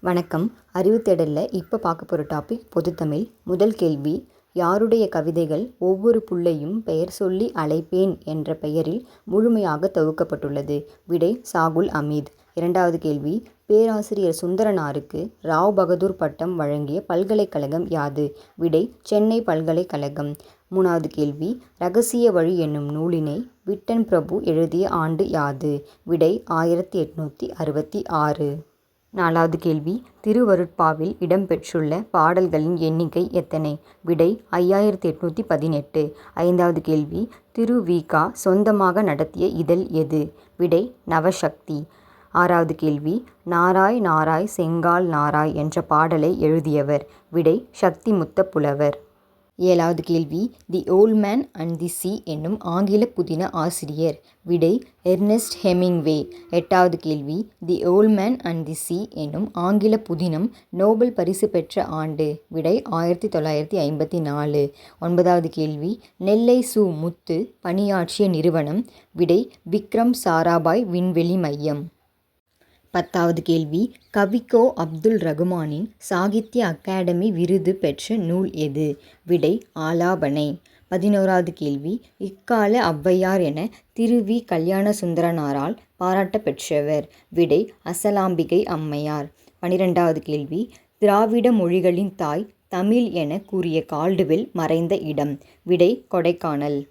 வணக்கம். அறிவுத்தேடலில் இப்போ பார்க்க போகிற டாபிக் பொதுத்தமிழ். முதல் கேள்வி, யாருடைய கவிதைகள் ஒவ்வொரு புள்ளையும் பெயர் சொல்லி அழைப்பேன் என்ற பெயரில் முழுமையாக தொகுக்கப்பட்டுள்ளது? விடை சாகுல் அமீத். இரண்டாவது கேள்வி, பேராசிரியர் சுந்தரனாருக்கு ராவ் பகதூர் பட்டம் வழங்கிய பல்கலைக்கழகம் யாது? விடை சென்னை பல்கலைக்கழகம். மூணாவது கேள்வி, ரகசிய வழி என்னும் நூலினை விட்டன் பிரபு எழுதிய ஆண்டு யாது? விடை 1866. நாலாவது கேள்வி, திருவருட்பாவில் இடம்பெற்றுள்ள பாடல்களின் எண்ணிக்கை எத்தனை? விடை 5818. ஐந்தாவது கேள்வி, திரு.வி.க. சொந்தமாக நடத்திய இதழ் எது? விடை நவசக்தி. ஆறாவது கேள்வி, நாராய் நாராய் செங்கால் நாராய் என்ற பாடலை எழுதியவர்? விடை சக்திமுத்த புலவர். ஏழாவது கேள்வி, தி ஓல்ட் மேன் அண்ட் தி சீ என்னும் ஆங்கில புதின ஆசிரியர்? விடை எர்னெஸ்ட் ஹெமிங்வே. எட்டாவது கேள்வி, தி ஓல்ட் மேன் அண்ட் தி சீ என்னும் ஆங்கில புதினம் நோபல் பரிசு பெற்ற ஆண்டு? விடை 1954. ஒன்பதாவது கேள்வி, நெல்லை சு. முத்து பணியாற்றிய நிறுவனம்? விடை விக்ரம் சாராபாய் விண்வெளி மையம். பத்தாவது கேள்வி, கவிக்கோ அப்துல் ரகுமானின் சாகித்ய அகாடமி விருது பெற்ற நூல் எது? விடை ஆலாபனை. 11வது கேள்வி, இக்கால ஔவையார் என திரு.வி. கல்யாணசுந்தரனாரால் பாராட்ட பெற்றவர்? விடை அசலாம்பிகை அம்மையார். 12வது கேள்வி, திராவிட மொழிகளின் தாய் தமிழ் என கூறிய கால்டுவெல் மறைந்த இடம்? விடை கொடைக்கானல்.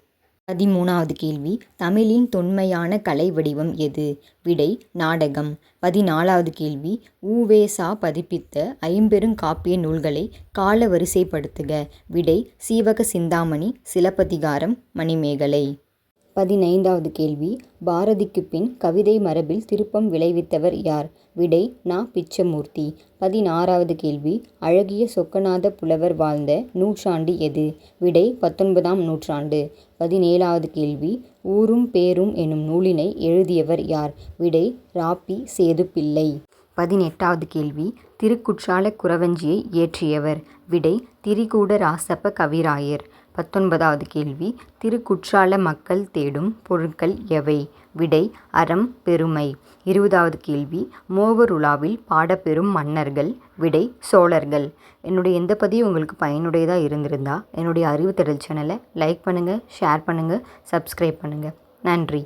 13வது கேள்வி, தமிழின் தொன்மையான கலை வடிவம் எது? விடை நாடகம். 14வது கேள்வி, உ.வே.சா பதிப்பித்த ஐம்பெருங்காப்பிய நூல்களை கால வரிசைப்படுத்துக? விடை சீவக சிந்தாமணி, சிலப்பதிகாரம், மணிமேகலை. 15வது கேள்வி, பாரதிக்கு பின் கவிதை மரபில் திருப்பம் விளைவித்தவர் யார்? விடை நா. பிச்சமூர்த்தி. 16வது கேள்வி, அழகிய சொக்கநாத புலவர் வாழ்ந்த நூற்றாண்டு எது? விடை 19ஆம் நூற்றாண்டு. 17வது கேள்வி, ஊரும் பேரும் எனும் நூலினை எழுதியவர் யார்? விடை ரா.பி. சேதுப்பிள்ளை. 18வது கேள்வி, திருக்குற்றால குறவஞ்சியை இயற்றியவர்? விடை திரிகூட ராசப்ப கவிராயர். 19வது கேள்வி, திருக்குற்றால மக்கள் தேடும் பொருட்கள் எவை? விடை அறம் பெருமை. 20வது கேள்வி, மோகருலாவில் பாடப்பெறும் மன்னர்கள்? விடை சோழர்கள். என்னுடைய எந்த பதிவு உங்களுக்கு பயனுடையதாக இருந்திருந்தா என்னுடைய அறிவுத்தேடல் சேனலை லைக் பண்ணுங்கள், ஷேர் பண்ணுங்கள், சப்ஸ்கிரைப் பண்ணுங்கள். நன்றி.